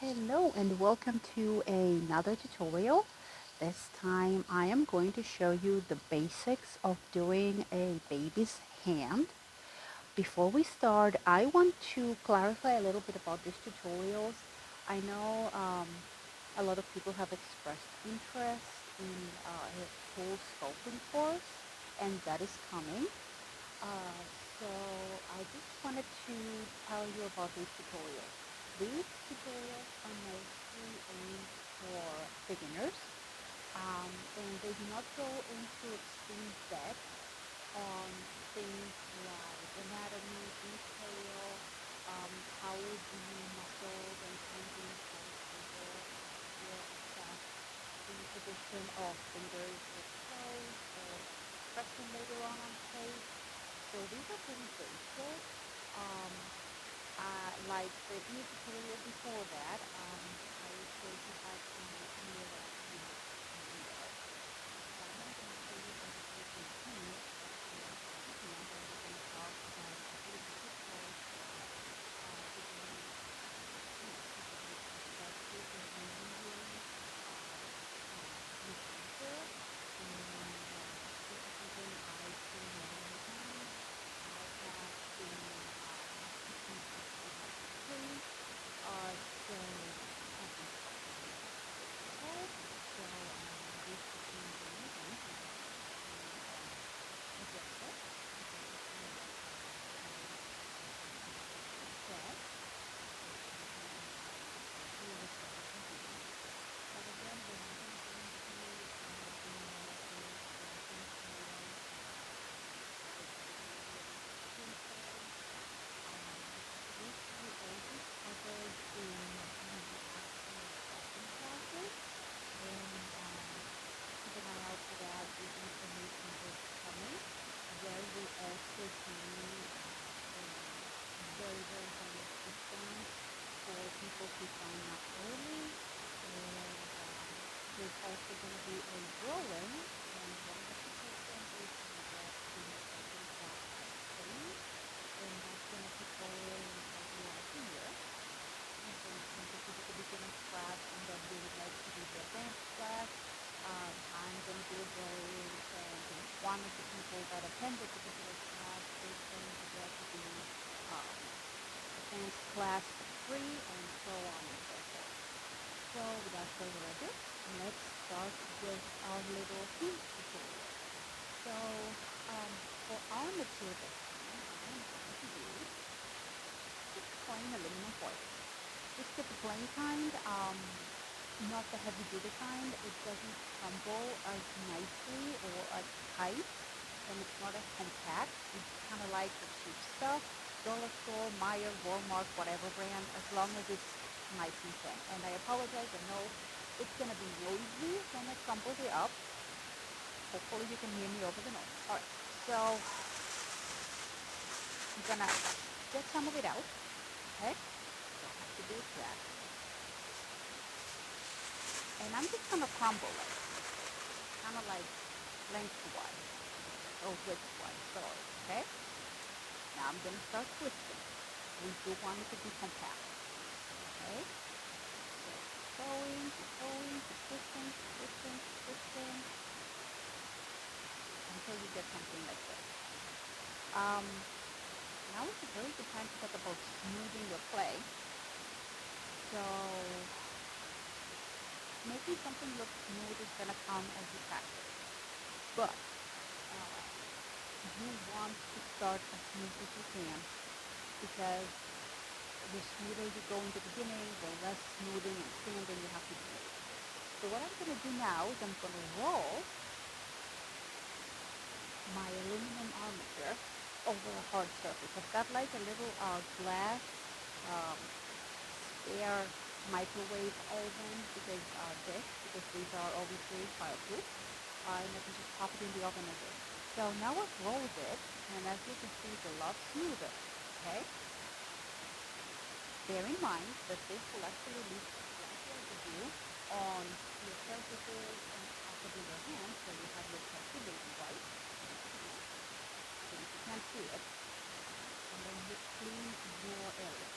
Hello and welcome to another tutorial. This time I am going to show you the basics of doing a baby's hand. Before we start, I want to clarify a little bit about these tutorials. I know a lot of people have expressed interest in a full sculpting course, and that is coming. Uh, so I just wanted to tell you about these tutorials. These tutorials are mostly aimed for beginners, and they do not go into extreme depth on things like anatomy, detail, how the muscles and tendons, for example, will affect the position of fingers with toes or expression later on face. So these are pretty basic. Um, like the new tutorial before that, I showed you how to mirror units in there. So I'm going to show you how to do it in hand, and then we're going to talk about a few of the pitfalls that beginners, people who just start using medium encounter. And this is something I've seen many, many times. I have been teaching since 2003, so I have been sculpting for a while. So I'm used to seeing things, and I'm happy to address it. So this one is set. So it's something I really struggle to do. But again, we're not going to go into the analysis or details of every pimple. This we always covered in the actual sculpting classes, and keep an eye out for that. The information is coming. There will also be a very, very generous discount for people who sign up early, and there's also going to be a drawing, and one of the person is going to get the sculpting class for free, and that's going to be following like a year. And for instance, if you took a beginner's class and then you would like to do the advanced class, I'm going to do a drawing, and one of the people that attended the beginner's class is going to get the advanced class for free, and so on and so forth. So without further ado, let's start with our little hand tutorial. So for armature this time, I am going to use just plain aluminum foil. Just get the plain kind, not the heavy duty kind. It doesn't crumble as nicely or as tight, and it's not as compact. It's kind of like the cheap stuff, dollar store, Meyer, Walmart, whatever brand, as long as it's nice and thin. And I apologize, I know it's going to be noisy when I crumble it up. Hopefully you can hear me over the noise. All right, so I'm going to get some of it out, okay? So I have to do that. And I'm just going to crumble it, kind of like lengthwise, or widthwise, sorry, okay? Now I'm going to start twisting. We do want it to be compact, okay? So keep twisting, until you get something like this. Now is a very good time to talk about smoothing your clay. So making something look smooth is going to come as you practice. But you want to start as smooth as you can, because the smoother you go in the beginning, the less smoothing and sanding you have to do. So what I'm going to do now is I'm going to roll my aluminum armature over a hard surface. I've got like a little glass um, spare microwave oven, because these are obviously fireproof, and I can just pop it in the oven as is. So now I've rolled it, and as you can see, it's a lot smoother, okay? Bear in mind that this will actually leave plenty of residue on your surfaces and possibly your hands, so you have your pretty baby wipes, so if you can't see it, and then you clean your area.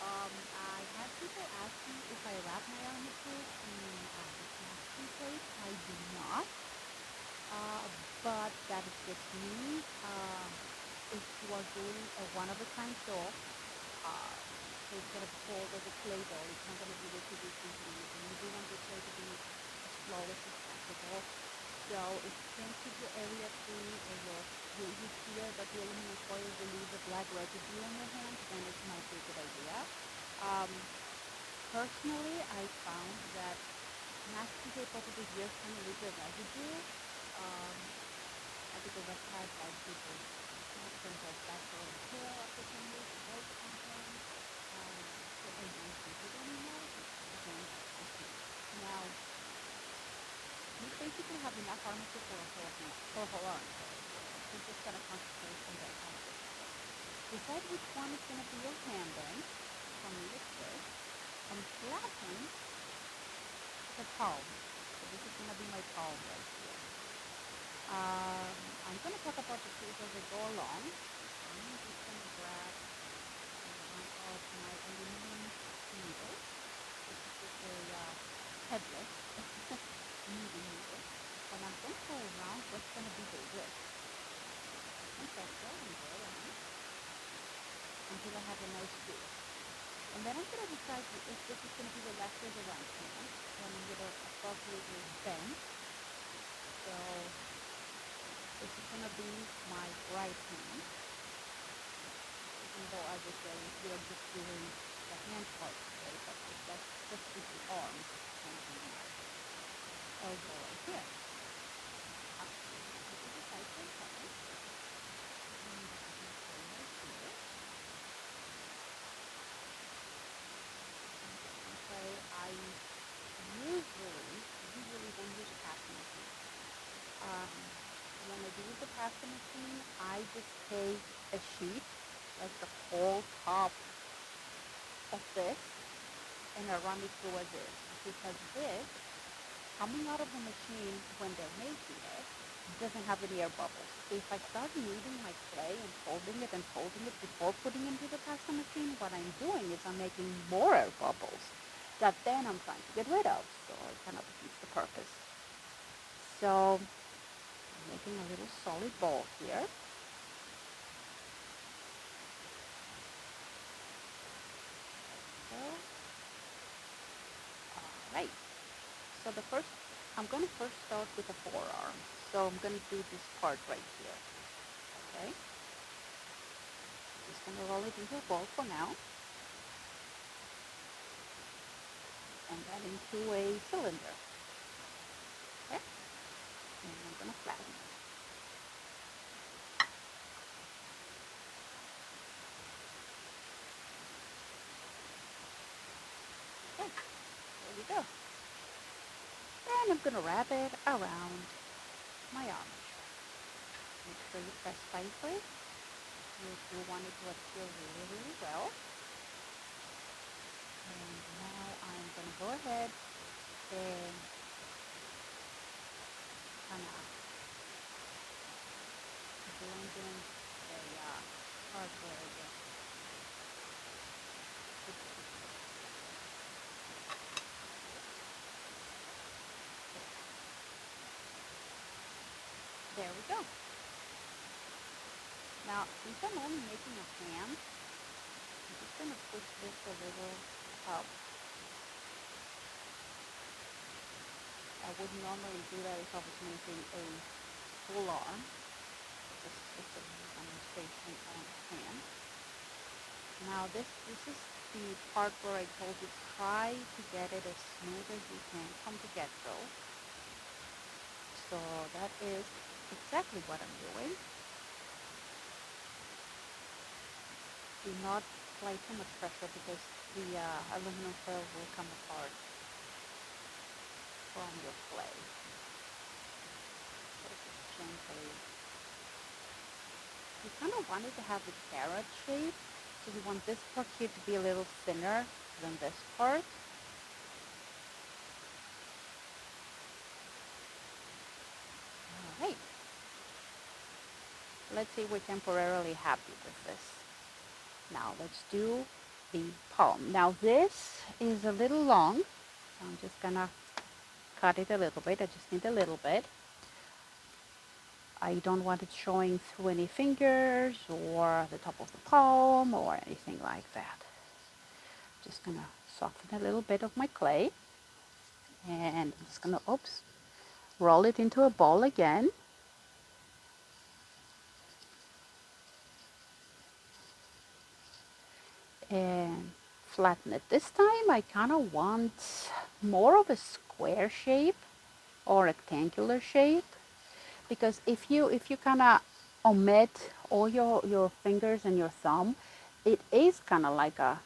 I had people ask I do not, but that is just me. If you are doing a one-of-a-kind doll, so it's going to be called as a clay doll. It's not going to be reproducing these, and you do want your clay to be as flawless as possible. So if you can keep your area clean and you feel that the aluminum foil will leave a black residue on your hands, then it might be a good idea. Um, Personally, I found that masking tape over the years kind of leaves a residue. Um, because I've had like people turn their back or tail after 10 years without something. So I don't use it anymore. Again, that's me. Now, you basically have enough armature for a whole hand, for a whole arm. You're just going to concentrate on that armature. Decide which one is going to be your hand then. For me, it's this. And flatten the palm. So this is going to be my palm right here. I'm going to talk about the tools as I go along. I'm just going to grab one of my aluminum needles. This is just a headless kneading needle. And I'm going to go around what's going to be the width. And pressure and go around until I have a nice width. And then I'm going to decide if this is going to be the left or the right hand. And I'm going to appropriately bend. So this is going to be my right hand. Even though I was saying we are just doing the hand part today, but that's just with the arm. It's going to be my elbow right here. This is the side to side. And this is my toe right here. Okay, I usually don't use a pasta machine. When I do the pasta machine, I just take a sheet, like the whole top of this, and I run it through as is. Because this, coming out of the machine when they're making it, doesn't have any air bubbles. So if I start kneading my clay and folding it before putting into the pasta machine, what I'm doing is I'm making more air bubbles that then I'm trying to get rid of. So it kind of defeats the purpose. So I'm making a little solid ball here. So, alright. So I'm going to first start with the forearm. So I'm going to do this part right here. Okay. Just going to roll it into a ball for now. And then into a cylinder. Okay. And I'm going to flatten it. Okay. There we go. Then I'm going to wrap it around my armature. Make sure you press tightly. You want it to adhere really, really well. And now I'm going to go ahead and kind of blend in the hardware again. There we go. Now, since I'm only making a hand, I'm just going to push this a little up. I wouldn't normally do that if I was making a full arm. This is just a demonstration on a hand. Now this is the part where I told you try to get it as smooth as you can from the get-go. So that is exactly what I'm doing. Do not apply too much pressure because the aluminum foil will come apart from your clay. So just gently. You kind of want it to have the carrot shape, so you want this part here to be a little thinner than this part. Alright. Let's say we're temporarily happy with this. Now let's do the palm. Now this is a little long, so I'm just gonna cut it a little bit. I just need a little bit. I don't want it showing through any fingers or the top of the palm or anything like that. Just gonna soften a little bit of my clay, and I'm just gonna, roll it into a ball again. And flatten it. This time I kind of want more of a square shape or rectangular shape, because if you kind of omit all your fingers and your thumb, it is kind of like a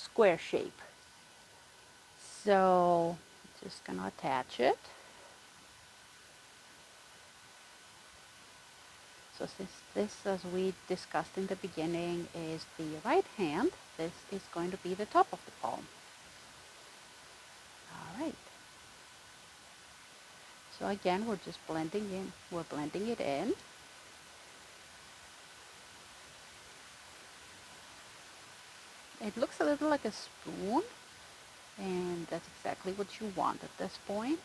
square shape. So just gonna attach it. So since this, as we discussed in the beginning, is the right hand, this is going to be the top of the palm. All right. So again, we're just blending in. We're blending it in. It looks a little like a spoon, and that's exactly what you want at this point.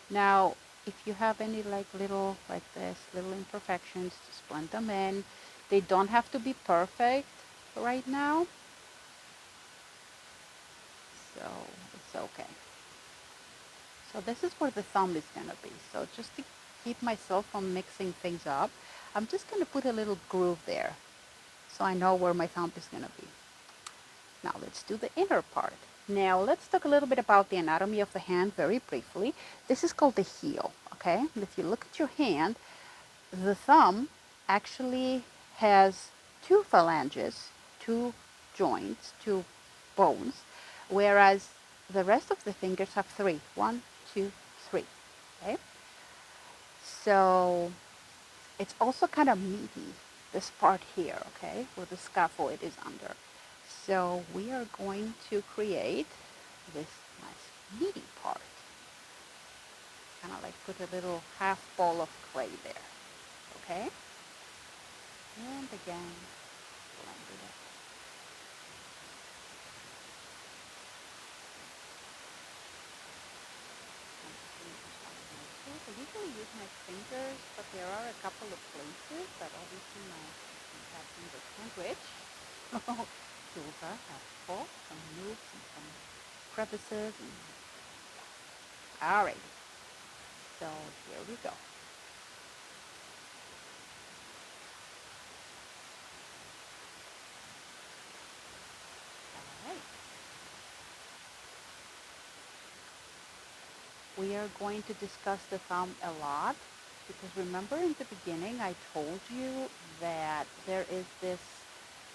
Now, if you have any like little, like this, little imperfections, just blend them in. They don't have to be perfect right now, so it's okay. So this is where the thumb is gonna be. So just to keep myself from mixing things up, I'm just gonna put a little groove there, so I know where my thumb is gonna be. Now let's do the inner part. Now let's talk a little bit about the anatomy of the hand very briefly. This is called the heel, okay? And if you look at your hand, the thumb actually has two phalanges, two joints, two bones, whereas the rest of the fingers have three. One, two, three, okay? So it's also kind of meaty, this part here, okay, where the scaphoid is under. So we are going to create this nice meaty part. Kind of like put a little half ball of clay there, okay? And again, blend it up. I usually use my fingers, but there are a couple of places that obviously my fat fingers can't reach. Tools are helpful, some nooks and some crevices. Alright, so here we go. Alright. We are going to discuss the thumb a lot, because remember in the beginning I told you that there is this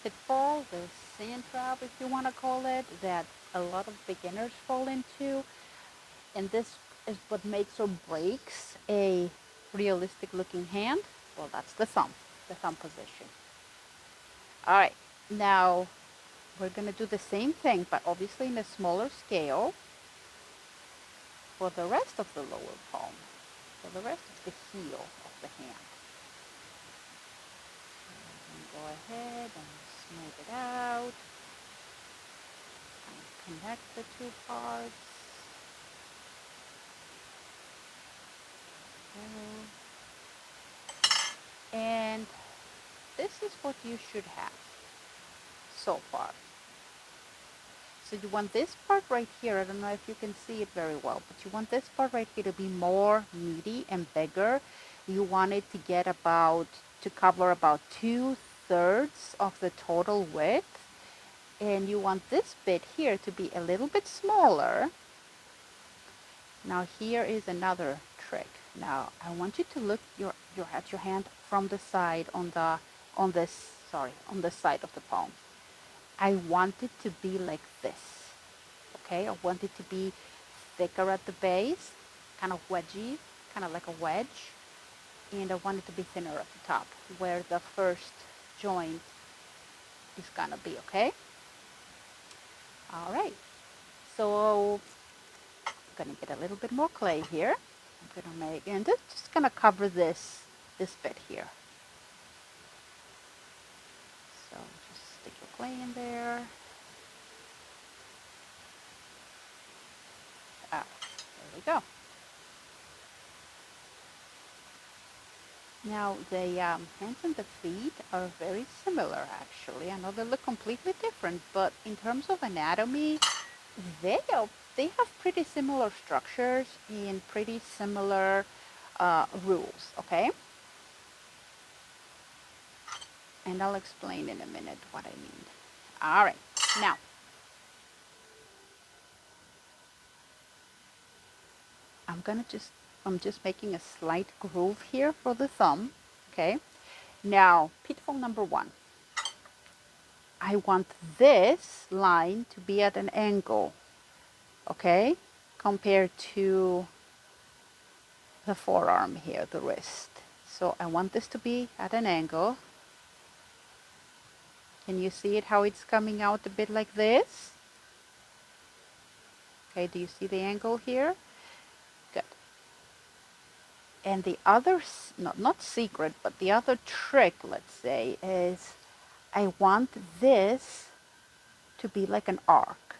pitfall, this sand trap if you want to call it, that a lot of beginners fall into, and this is what makes or breaks a realistic looking hand. Well, that's the thumb position. Alright, now we're going to do the same thing, but obviously in a smaller scale, for the rest of the lower palm, for the rest of the heel of the hand. And go ahead and smooth it out and connect the two parts. And this is what you should have so far. So you want this part right here, I don't know if you can see it very well, but you want this part right here to be more meaty and bigger. You want it to get to cover about 2/3 of the total width. And you want this bit here to be a little bit smaller. Now here is another trick. Now I want you to look at your hand from the side on the side of the palm. I want it to be like this, okay? I want it to be thicker at the base, kind of wedgy, kind of like a wedge, and I want it to be thinner at the top, where the first joint is gonna be, okay? All right, so I'm gonna get a little bit more clay here. I'm gonna make, and just gonna cover this bit here. So just stick your clay in there. Ah, we go. Now the hands and the feet are very similar actually. I know they look completely different, but in terms of anatomy, they are, they have pretty similar structures and pretty similar rules, okay? And I'll explain in a minute what I mean. All right, now I'm just making a slight groove here for the thumb, okay? Now, pitfall number one. I want this line to be at an angle, okay? Compared to the forearm here, the wrist. So I want this to be at an angle. Can you see it, how it's coming out a bit like this? Okay, do you see the angle here? Good. And the other, not secret, but the other trick, let's say, is I want this to be like an arc,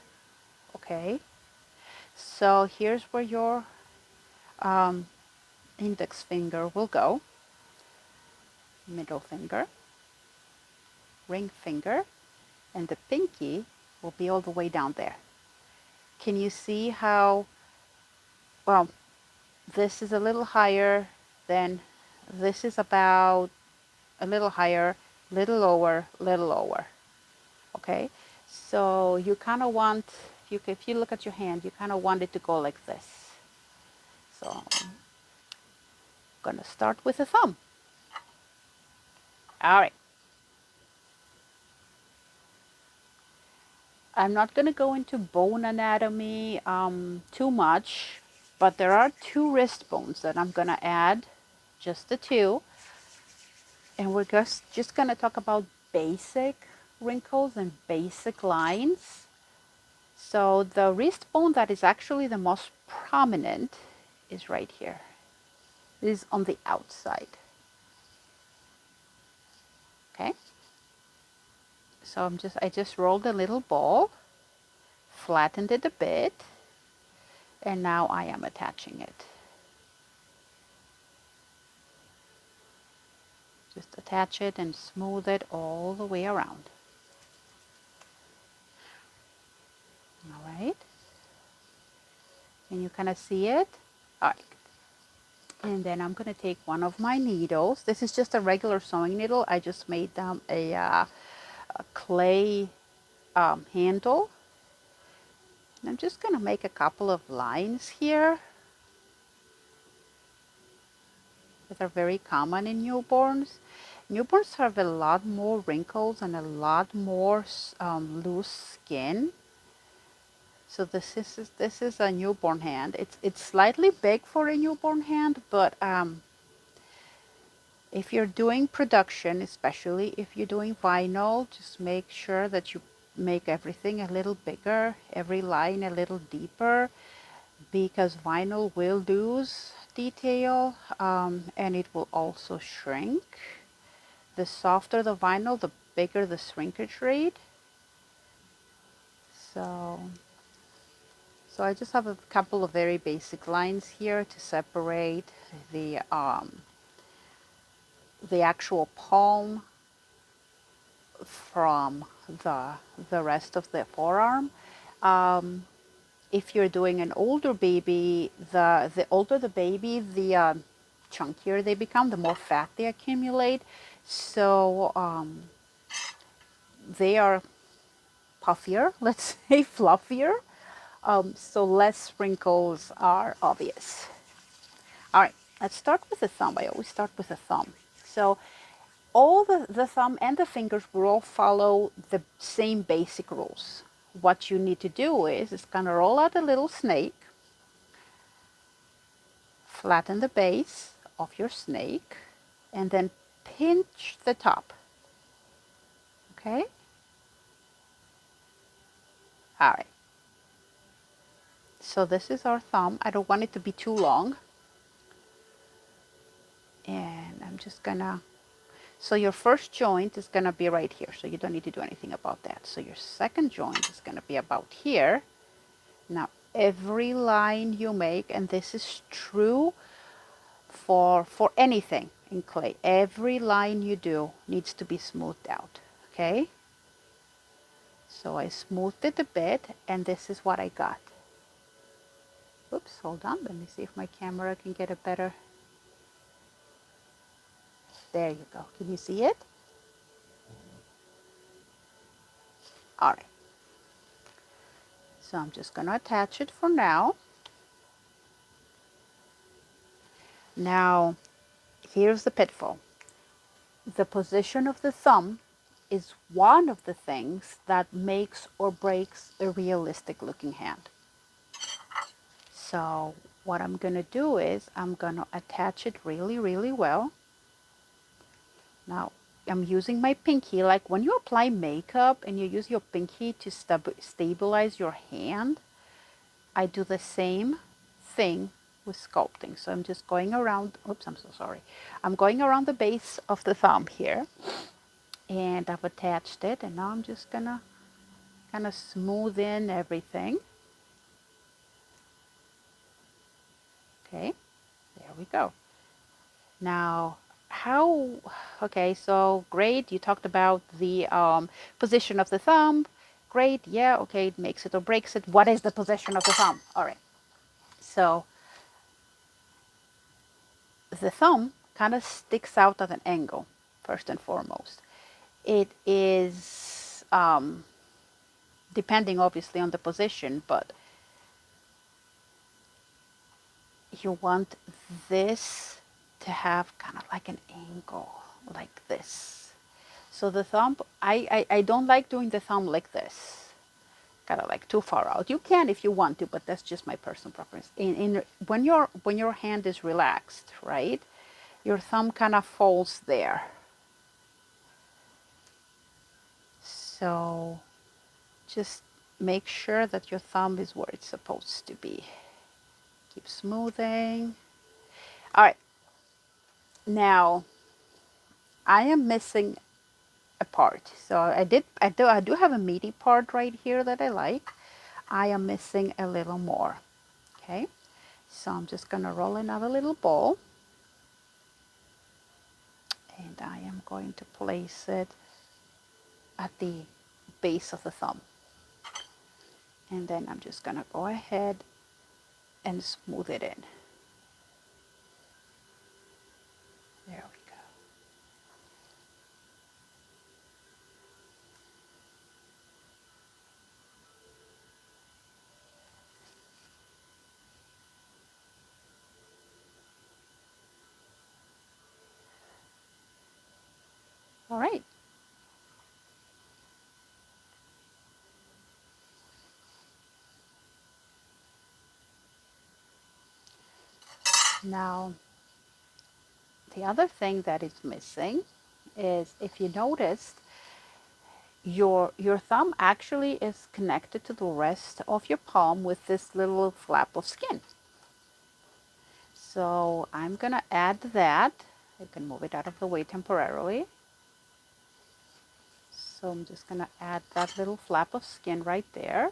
okay? So here's where your index finger will go, middle finger, ring finger, and the pinky will be all the way down there. Can you see how, well, this is a little higher, then this is about a little higher, little lower, okay? So you kind of want, if you look at your hand, you kind of want it to go like this. So I'm going to start with the thumb. All right. I'm not going to go into bone anatomy too much, but there are two wrist bones that I'm going to add, just the two. And we're just going to talk about basic wrinkles and basic lines. So the wrist bone that is actually the most prominent is right here. It is on the outside. Okay? So I just rolled a little ball, flattened it a bit, and now I am attaching it. Just attach it and smooth it all the way around. All right. Can you kind of see it? All right. And then I'm going to take one of my needles. This is just a regular sewing needle. I just made them a clay handle. And I'm just going to make a couple of lines here that are very common in newborns. Newborns have a lot more wrinkles and a lot more loose skin. So this is a newborn hand. It's slightly big for a newborn hand, but if you're doing production, especially if you're doing vinyl, just make sure that you make everything a little bigger, every line a little deeper, because vinyl will lose detail and it will also shrink. The softer the vinyl, the bigger the shrinkage rate. So I just have a couple of very basic lines here to separate the actual palm from the rest of the forearm. If you're doing an older baby, the older the baby, the chunkier they become, the more fat they accumulate. So they are puffier, let's say, fluffier. So less wrinkles are obvious. All right, let's start with the thumb. I always start with the thumb. So all the thumb and the fingers will all follow the same basic rules. What you need to do is kind of roll out a little snake, flatten the base of your snake, and then pinch the top. Okay? All right. So this is our thumb. I don't want it to be too long. And I'm just gonna, so your first joint is gonna be right here. So you don't need to do anything about that. So your second joint is gonna be about here. Now every line you make, and this is true for anything in clay, every line you do needs to be smoothed out, okay? So I smoothed it a bit, and this is what I got. Oops, hold on, let me see if my camera can get a better, there you go, can you see it? All right, so I'm just going to attach it for now. Now, here's the pitfall. The position of the thumb is one of the things that makes or breaks a realistic looking hand. So what I'm going to do is I'm going to attach it really, really well. Now, I'm using my pinky, like when you apply makeup and you use your pinky to stabilize your hand, I do the same thing with sculpting. So I'm just going around, oops, I'm so sorry. I'm going around the base of the thumb here, and I've attached it, and now I'm just gonna kind of smooth in everything. Okay, there we go. Now, okay, so great, you talked about the position of the thumb. Great, yeah, okay, it makes it or breaks it. What is the position of the thumb? All right, so the thumb kind of sticks out at an angle, first and foremost. It is, depending obviously on the position, but you want this to have kind of like an angle like this. So the thumb, I don't like doing the thumb like this, kind of like too far out. You can if you want to, but that's just my personal preference. When your hand is relaxed, right, your thumb kind of falls there. So just make sure that your thumb is where it's supposed to be. Keep smoothing. All right. Now, I am missing a part. So I do have a meaty part right here that I like. I am missing a little more. Okay. So I'm just going to roll another little ball. And I am going to place it at the base of the thumb. And then I'm just going to go ahead and smooth it in. There we go. All right. Now, the other thing that is missing is, if you noticed, your thumb actually is connected to the rest of your palm with this little flap of skin. So I'm gonna add that. I can move it out of the way temporarily. So I'm just gonna add that little flap of skin right there.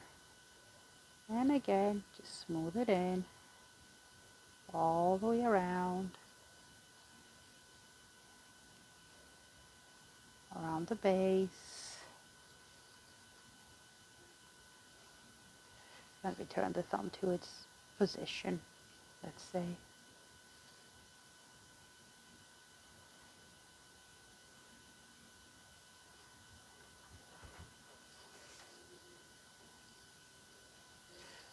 And again, just smooth it in all the way around the base. Then return the thumb to its position, let's say.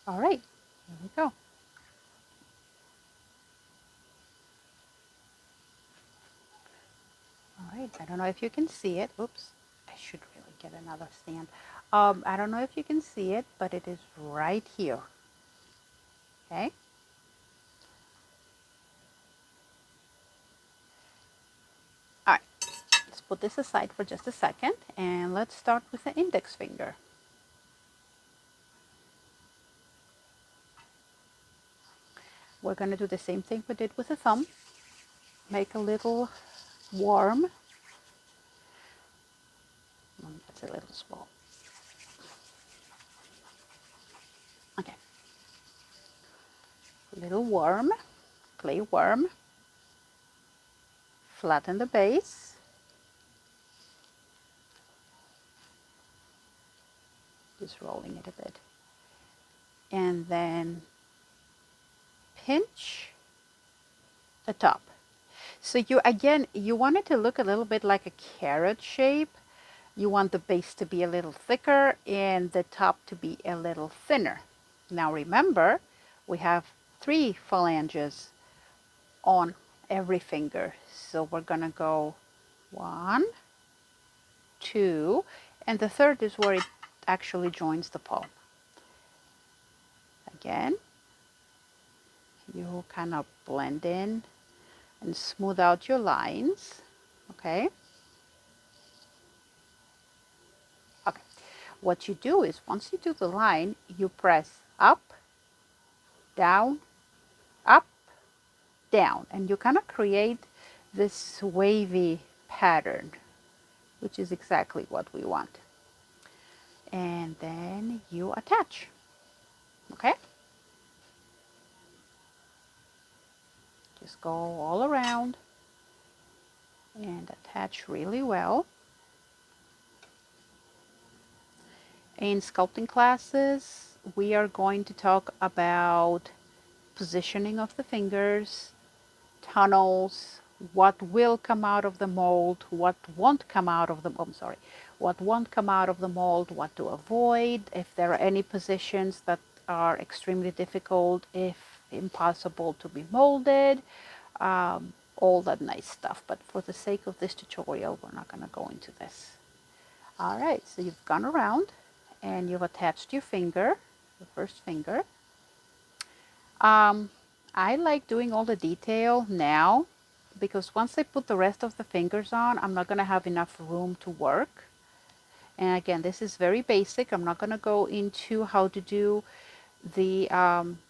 All right, here we go. All right, I don't know if you can see it. Oops, I should really get another stand. I don't know if you can see it, but it is right here. Okay. All right, let's put this aside for just a second, and let's start with the index finger. We're going to do the same thing we did with the thumb. Make a little worm. That's a little small. Okay. little worm, clay worm, flatten the base, just rolling it a bit, and then pinch the top. So you want it to look a little bit like a carrot shape. You want the base to be a little thicker and the top to be a little thinner. Now remember, we have 3 phalanges on every finger. So we're gonna go 1, 2, and the third is where it actually joins the palm. Again, you kind of blend in and smooth out your lines, okay? Okay, what you do is once you do the line, you press up, down, up, down, and you kind of create this wavy pattern, which is exactly what we want. And then you attach, okay? Just go all around and attach really well. In sculpting classes, we are going to talk about positioning of the fingers, tunnels, what will come out of the mold, what won't come out of the, what won't come out of the mold, what to avoid, if there are any positions that are extremely difficult, if impossible to be molded, all that nice stuff. But for the sake of this tutorial, we're not going to go into this. All right, so you've gone around and you've attached your finger, the first finger. I like doing all the detail now because once I put the rest of the fingers on, I'm not going to have enough room to work. And again, this is very basic. I'm not going to go into how to do the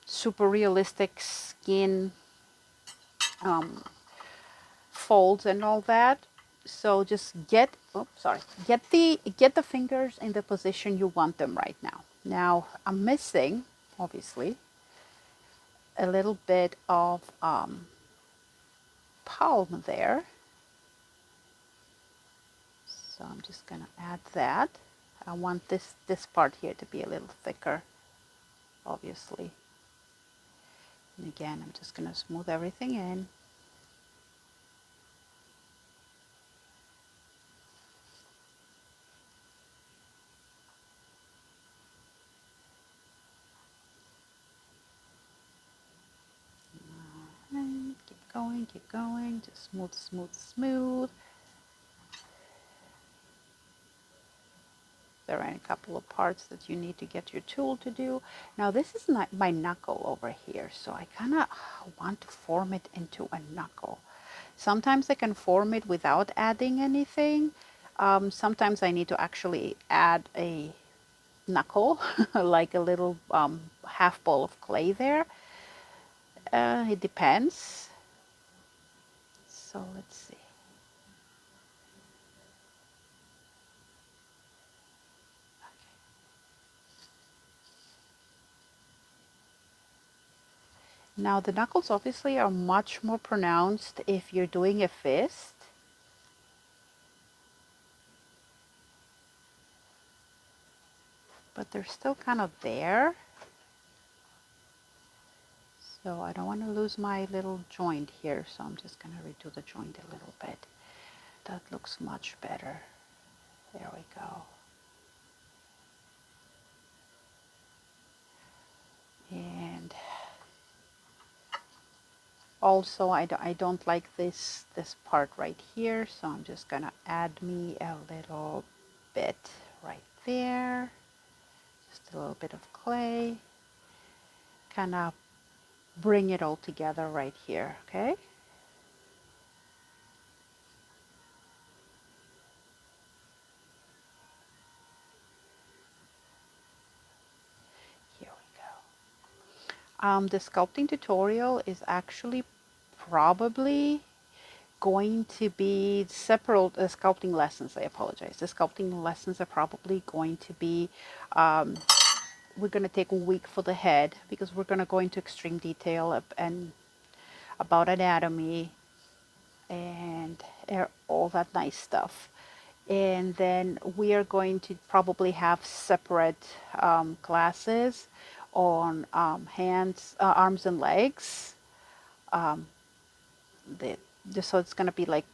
super realistic skin folds and all that. So just get the fingers in the position you want them right now. Now I'm missing, obviously, a little bit of palm there. So I'm just going to add that. I want this part here to be a little thicker, obviously. And again, I'm just going to smooth everything in. And keep going, just smooth, smooth, smooth. There are a couple of parts that you need to get your tool to do. Now this is not my knuckle over here, so I kind of want to form it into a knuckle. Sometimes I can form it without adding anything. Sometimes I need to actually add a knuckle, like a little half bowl of clay there. It depends. So let's see. Now the knuckles obviously are much more pronounced if you're doing a fist. But they're still kind of there. So I don't want to lose my little joint here, so I'm just going to redo the joint a little bit. That looks much better. There we go. And also I don't like this part right here, so I'm just going to add me a little bit right there. Just a little bit of clay. Kind of bring it all together right here, okay? Here we go. The sculpting tutorial is actually probably going to be separate sculpting lessons. I apologize. The sculpting lessons are probably going to be we're going to take a week for the head because we're going to go into extreme detail and about anatomy and all that nice stuff. And then we are going to probably have separate classes on hands, arms and legs. Um, so it's going to be like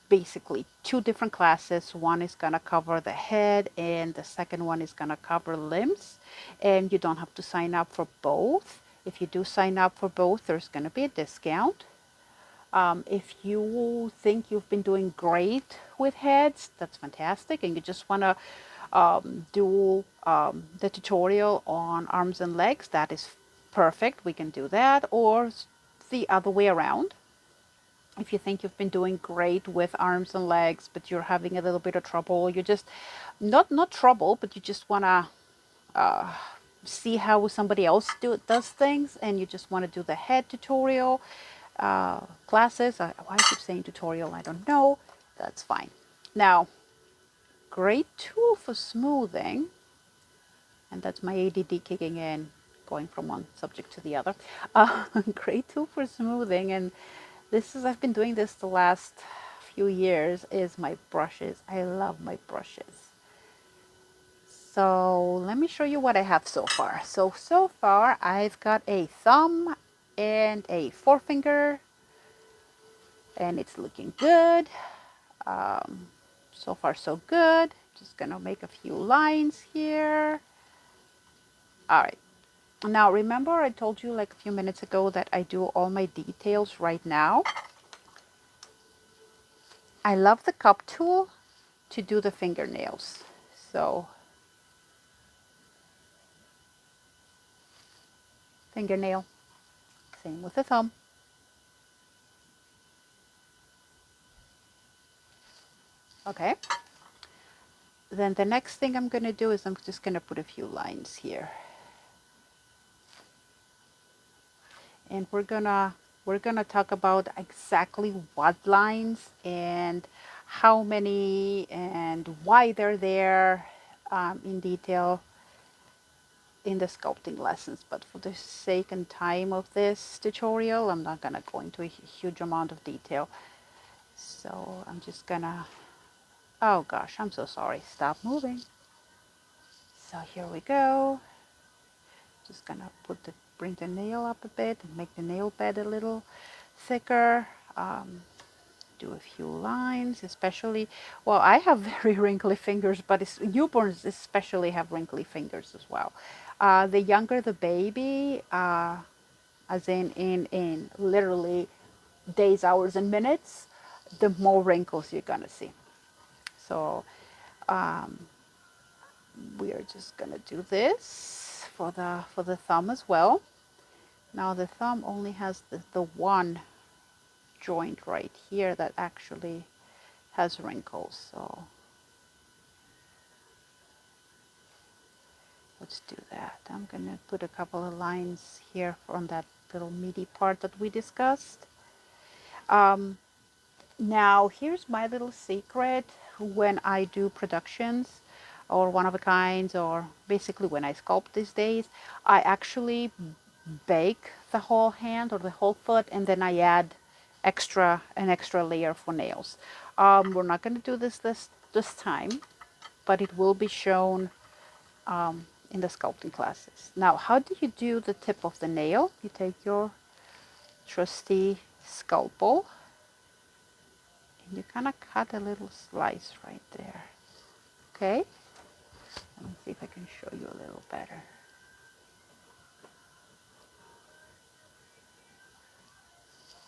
basically two different classes. One is going to cover the head and the second one is going to cover limbs. And you don't have to sign up for both. If you do sign up for both, there's going to be a discount. If you think you've been doing great with heads, that's fantastic, and you just want to do the tutorial on arms and legs, that is perfect. We can do that, or the other way around. If you think you've been doing great with arms and legs, but you're having a little bit of trouble, you just not trouble, but you just want to see how somebody else does things, and you just want to do the head tutorial classes. Why I keep saying tutorial, I don't know. That's fine. Now, great tool for smoothing, and that's my ADD kicking in, going from one subject to the other. Great tool for smoothing, and I've been doing this the last few years, is my brushes. I love my brushes. So let me show you what I have so far. So far I've got a thumb and a forefinger, and it's looking good. So far so good. Just gonna make a few lines here. All right. Now remember I told you like a few minutes ago that I do all my details right now. I love the cup tool to do the fingernails. So fingernail, same with the thumb. Okay. Then the next thing I'm gonna do is I'm just gonna put a few lines here. And we're gonna talk about exactly what lines and how many and why they're there in detail in the sculpting lessons. But for the sake and time of this tutorial, I'm not gonna go into a huge amount of detail. So I'm just gonna, oh gosh, I'm so sorry, stop moving. So here we go. Just gonna bring the nail up a bit and make the nail bed a little thicker. Do a few lines, especially, well, I have very wrinkly fingers, but newborns especially have wrinkly fingers as well. The younger the baby, as in literally days, hours, and minutes, the more wrinkles you're gonna see. So we are just gonna do this for the thumb as well. Now the thumb only has the one joint right here that actually has wrinkles, so let's do that. I'm gonna put a couple of lines here from that little meaty part that we discussed. Now here's my little secret when I do productions or one of a kinds, or basically when I sculpt these days, I actually bake the whole hand or the whole foot, and then I add an extra layer for nails. We're not going to do this time, but it will be shown in the sculpting classes. Now, how do you do the tip of the nail? You take your trusty scalpel and you kind of cut a little slice right there. Okay, let me see if I can show you a little better.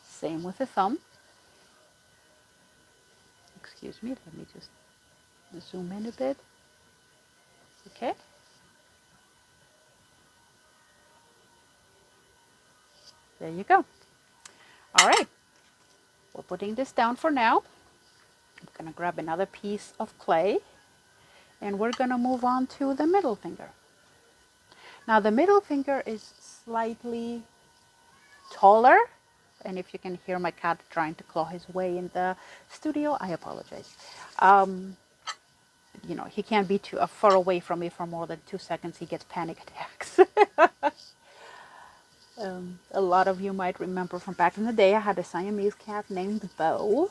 Same with the thumb. Excuse me, let me just zoom in a bit. Okay. There you go. All right. We're putting this down for now. I'm going to grab another piece of clay and we're going to move on to the middle finger. Now the middle finger is slightly taller, and if you can hear my cat trying to claw his way in the studio, I apologize. you know, he can't be too far away from me for more than 2 seconds. He gets panic attacks. A lot of you might remember from back in the day, I had a Siamese cat named Bo.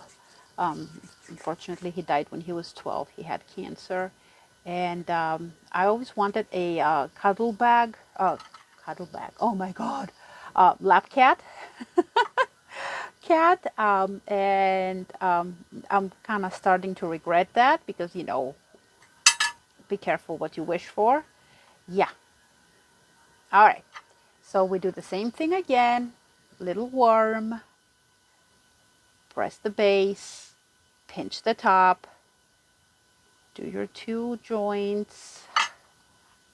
Unfortunately, he died when he was 12. He had cancer. And I always wanted a cuddle bag, oh my God, lap cat. And I'm kind of starting to regret that because, you know, be careful what you wish for. Yeah. All right. So we do the same thing again. Little worm. Press the base. Pinch the top. Do your 2 joints.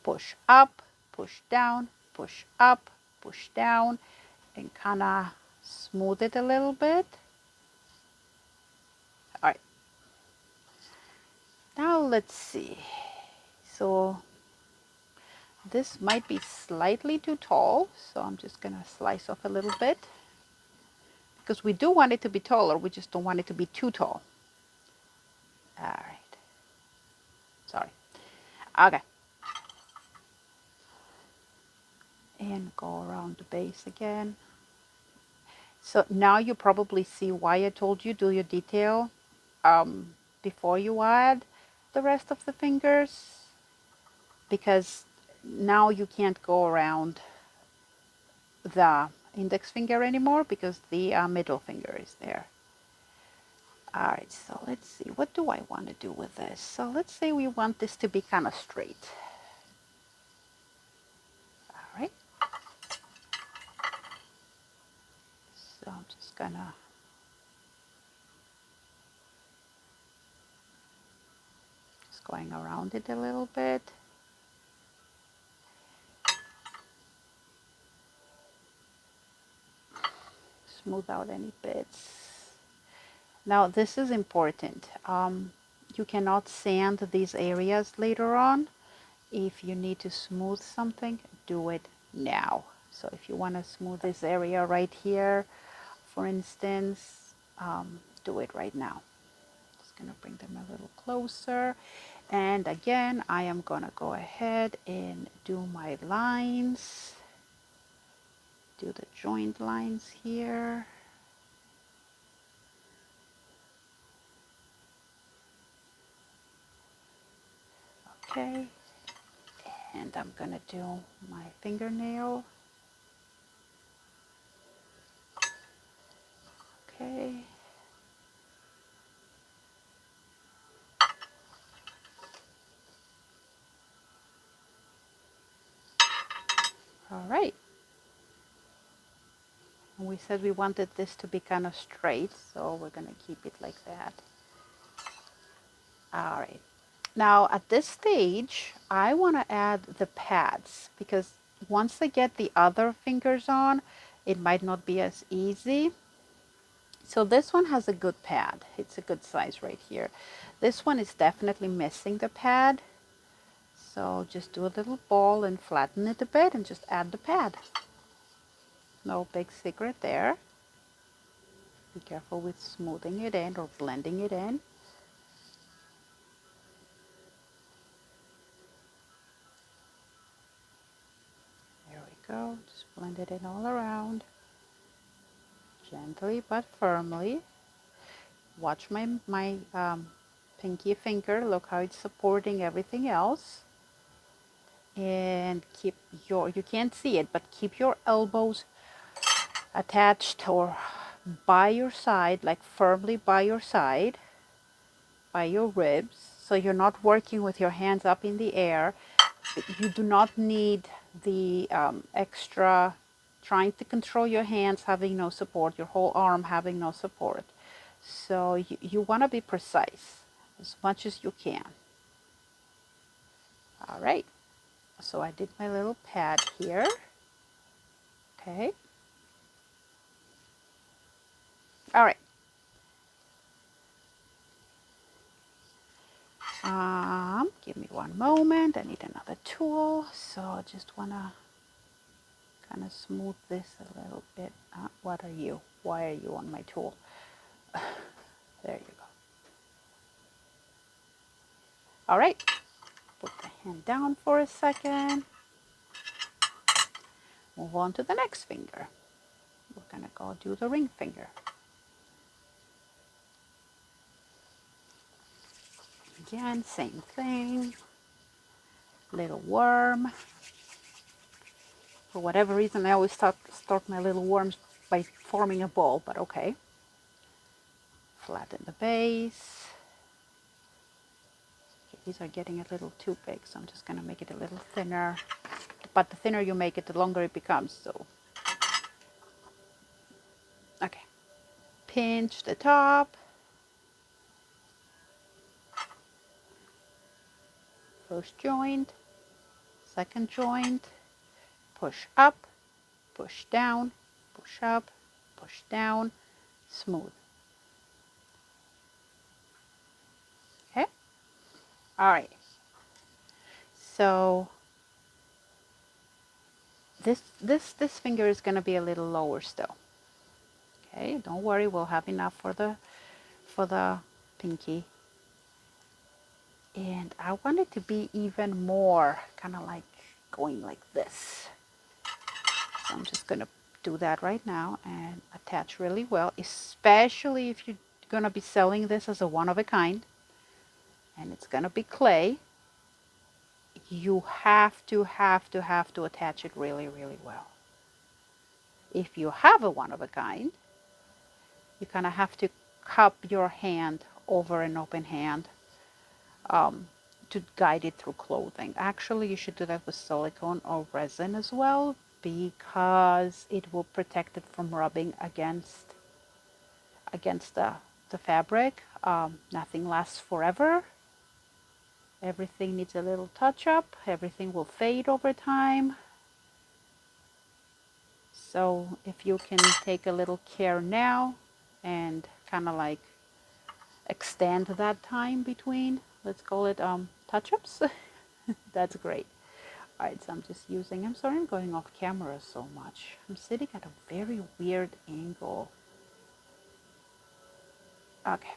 Push up. Push down. Push up. Push down. And kind of smooth it a little bit. All right. Now let's see. So this might be slightly too tall, so I'm just going to slice off a little bit. Because we do want it to be taller, we just don't want it to be too tall. All right. Sorry. Okay. And go around the base again. So now you probably see why I told you do your detail before you add the rest of the fingers. Because now you can't go around the index finger anymore because the middle finger is there. All right, so let's see, what do I want to do with this? So let's say we want this to be kind of straight. All right. So I'm just gonna going around it a little bit. Smooth out any bits. Now this is important. You cannot sand these areas later on. If you need to smooth something, do it now. So if you want to smooth this area right here, for instance, do it right now. Just gonna bring them a little closer. And again, I am gonna go ahead and do my lines. Do the joint lines here. Okay, and I'm gonna do my fingernail. Okay. All right. And we said we wanted this to be kind of straight, so we're gonna keep it like that. All right. Now at this stage, I want to add the pads because once I get the other fingers on, it might not be as easy. So this one has a good pad. It's a good size right here. This one is definitely missing the pad. So just do a little ball and flatten it a bit and just add the pad. No big secret there. Be careful with smoothing it in or blending it in. There we go. Just blend it in all around. Gently but firmly. Watch my pinky finger. Look how it's supporting everything else. And keep you can't see it, but keep your elbows attached or by your side, like firmly by your side, by your ribs. So you're not working with your hands up in the air. You do not need the extra trying to control your hands having no support, your whole arm having no support. So you want to be precise as much as you can. All right. So I did my little pad here. Okay. All right. Give me one moment. I need another tool. So I just want to kind of smooth this a little bit. What are you? Why are you on my tool? There you go. All right, put the hand down for a second. Move on to the next finger. We're gonna go do the ring finger. Again, same thing. Little worm. For whatever reason, I always start my little worms by forming a ball, but okay. Flatten the base. Okay, these are getting a little too big, so I'm just gonna make it a little thinner. But the thinner you make it, the longer it becomes, so. Okay. Pinch the top. First joint, second joint, push up, push down, push up, push down, smooth. Okay? All right. So this finger is going to be a little lower still. Okay, don't worry, we'll have enough for the pinky. And I want it to be even more kind of like going like this. So I'm just going to do that right now and attach really well, especially if you're going to be selling this as a one of a kind and it's going to be clay. You have to attach it really, really well. If you have a one of a kind, you kind of have to cup your hand over an open hand to guide it through clothing. Actually, you should do that with silicone or resin as well, because it will protect it from rubbing against the fabric. Nothing lasts forever. Everything needs a little touch up. Everything will fade over time. So if you can take a little care now and kind of like extend that time between, let's call it touch-ups, that's great. All right, so I'm just using, I'm sorry I'm going off camera so much. I'm sitting at a very weird angle. Okay.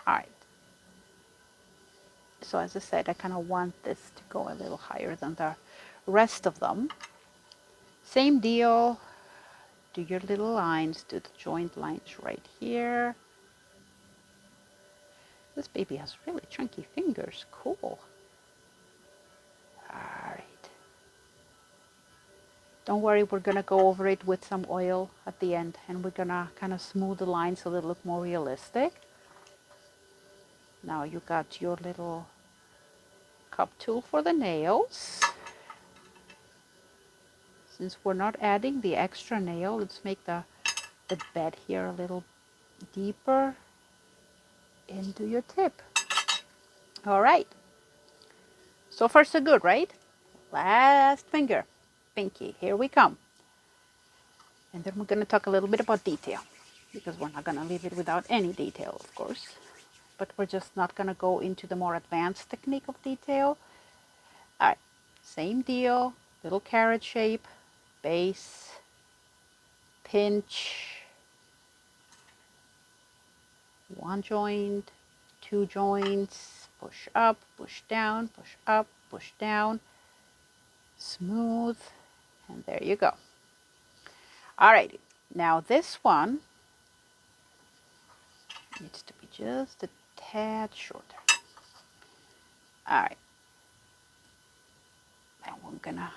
All right. So as I said, I kind of want this to go a little higher than the rest of them. Same deal. Do your little lines, do the joint lines right here. This baby has really chunky fingers. Cool. All right. Don't worry, we're going to go over it with some oil at the end, and we're going to kind of smooth the lines so they look more realistic. Now you got your little cup tool for the nails. Since we're not adding the extra nail, let's make the bed here a little deeper into your tip. All right. So far so good, right? Last finger, pinky. Here we come. And then we're going to talk a little bit about detail, because we're not going to leave it without any detail, of course. But we're just not going to go into the more advanced technique of detail. All right, same deal, little carrot shape, base, pinch, one joint, two joints, push up, push down, push up, push down, smooth, and there you go. All right, now this one needs to be just a tad shorter. All right, now we're gonna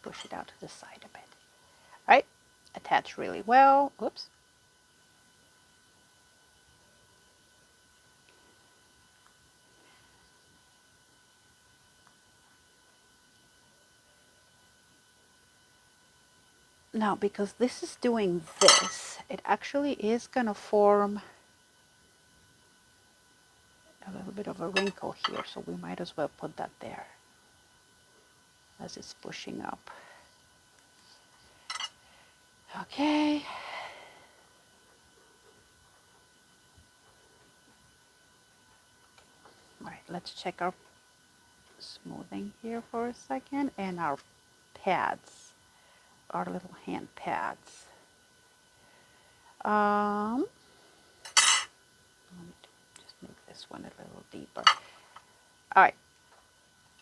push it out to the side a bit. All right, attach really well. Oops. Now, because this is doing this, it actually is going to form a little bit of a wrinkle here, so we might as well put that there as it's pushing up. Okay. All right, let's check our smoothing here for a second and our pads. our little hand pads. Let me just make this one a little deeper. All right,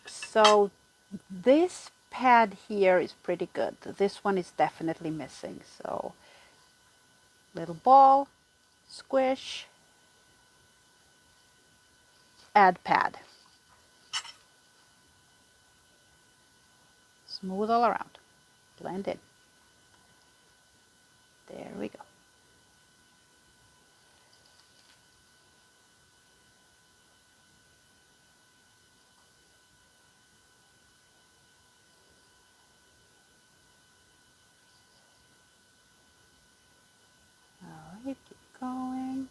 so this pad here is pretty good. This one is definitely missing. So little ball, squish, add pad. Smooth all around. Blend in. There we go. All right, keep going.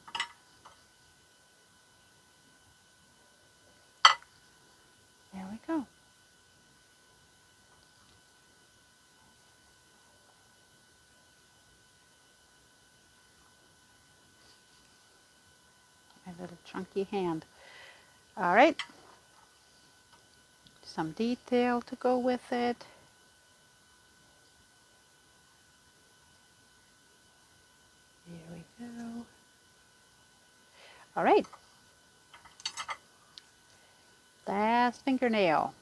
There we go. My little chunky hand. All right. Some detail to go with it. There we go. All right. Last fingernail.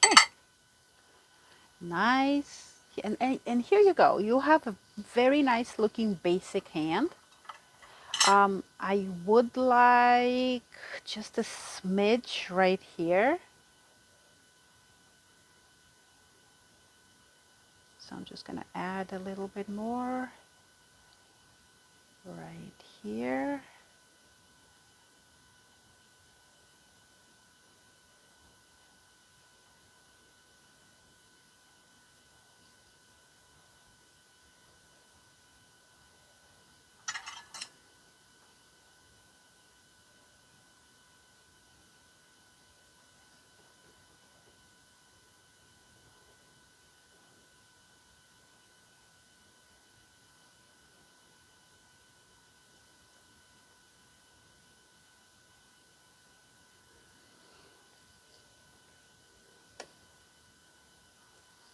Okay. Nice. And here you go. You have a very nice looking basic hand. I would like just a smidge right here. So I'm just going to add a little bit more right here.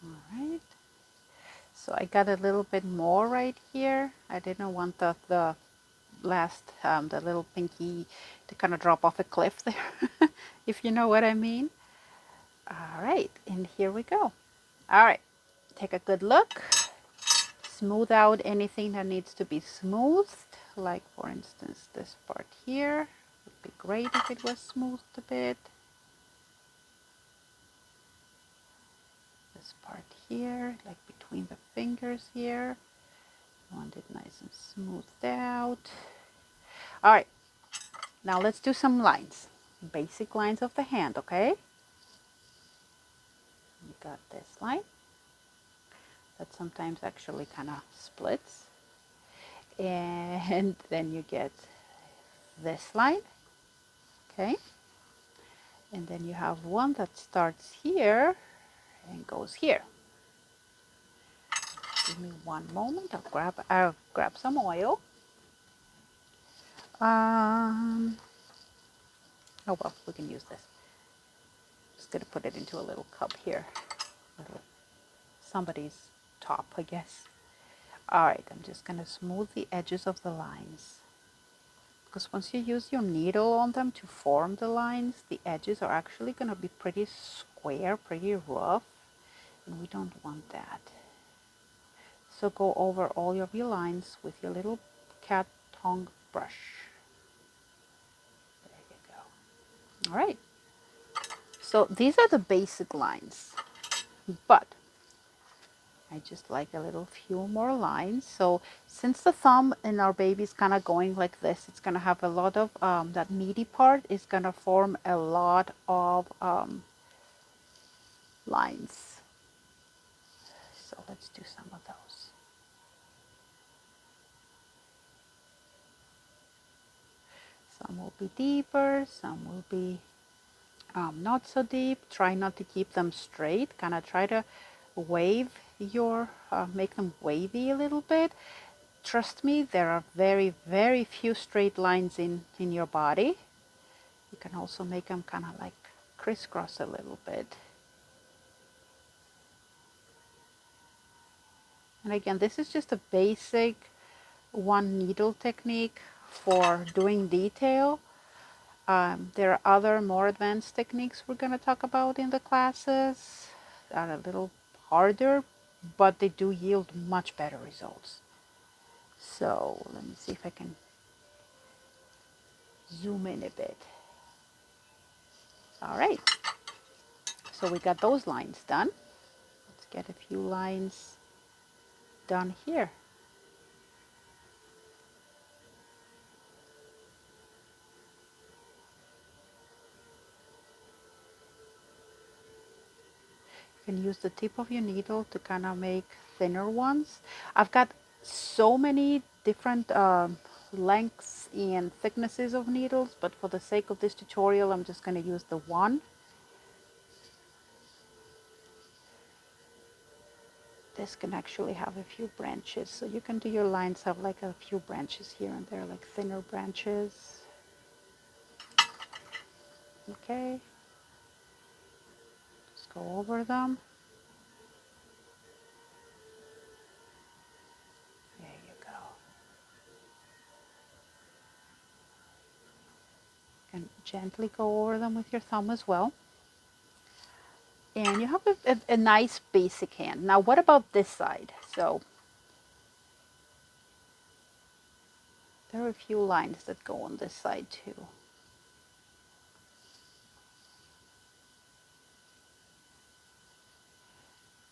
All right. So I got a little bit more right here. I didn't want the last, the little pinky to kind of drop off a cliff there, if you know what I mean. All right, and here we go. All right, take a good look. Smooth out anything that needs to be smoothed. Like for instance, this part here. Would be great if it was smoothed a bit. This part here, like between the fingers here. I want it nice and smoothed out. All right, now let's do some lines. Basic lines of the hand, okay? You got this line that sometimes actually kind of splits. And then you get this line, okay? And then you have one that starts here and goes here. Give me one moment. I'll grab some oil. Oh well, we can use this. Just gonna put it into a little cup here. Somebody's top, I guess. All right, I'm just gonna smooth the edges of the lines. Because once you use your needle on them to form the lines, the edges are actually gonna be pretty square, pretty rough, and we don't want that. So go over all of your lines with your little cat tongue brush. There you go. All right. So these are the basic lines, but I just like a little few more lines. So since the thumb in our baby is kind of going like this, it's going to have a lot of, that meaty part is going to form a lot of lines. So let's do some of those. Some will be deeper, some will be not so deep. Try not to keep them straight. Kind of try to wave your, make them wavy a little bit. Trust me, there are very, very few straight lines in your body. You can also make them kind of like crisscross a little bit. And again, this is just a basic one needle technique for doing detail. There are other more advanced techniques we're going to talk about in the classes that are a little harder, but they do yield much better results. So let me see if I can zoom in a bit. All right, so we got those lines done. Let's get a few lines done here. You can use the tip of your needle to kind of make thinner ones. I've got so many different lengths and thicknesses of needles, but for the sake of this tutorial, I'm just going to use the one. This can actually have a few branches, so you can do your lines have like a few branches here and there, like thinner branches. Okay, just go over them. There you go. You can gently go over them with your thumb as well. And you have a nice basic hand. Now what about this side? So there are a few lines that go on this side too.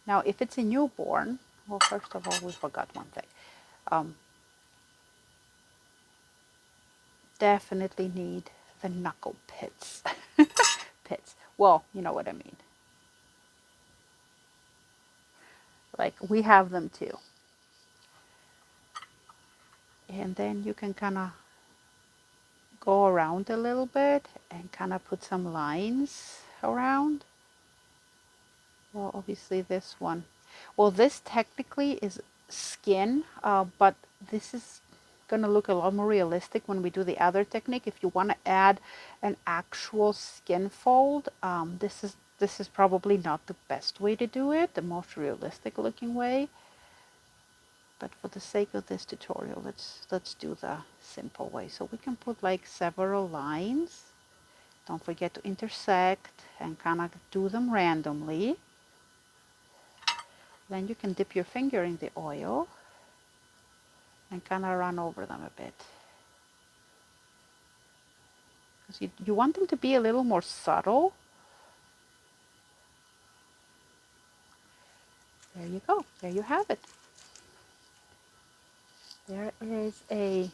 Now if it's a newborn, well, first of all, we forgot one thing. Definitely need the knuckle pits. Pits. Well, you know what I mean. Like we have them too. And then you can kind of go around a little bit and kind of put some lines around. Well, obviously this one. Well, this technically is skin, but this is going to look a lot more realistic when we do the other technique. If you want to add an actual skin fold, this is probably not the best way to do it, the most realistic looking way. But for the sake of this tutorial, let's do the simple way. So we can put like several lines. Don't forget to intersect and kind of do them randomly. Then you can dip your finger in the oil and kind of run over them a bit. Because you want them to be a little more subtle. There you go. There you have it. There is a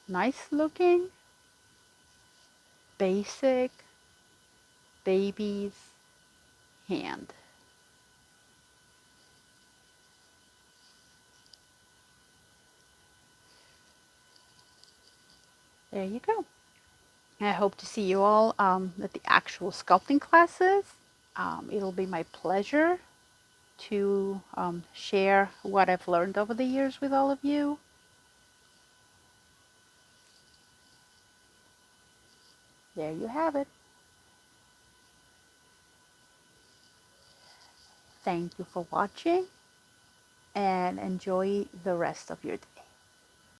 nice looking, basic baby's hand. There you go. I hope to see you all at the actual sculpting classes. It'll be my pleasure to share what I've learned over the years with all of you. There you have it. Thank you for watching and enjoy the rest of your day.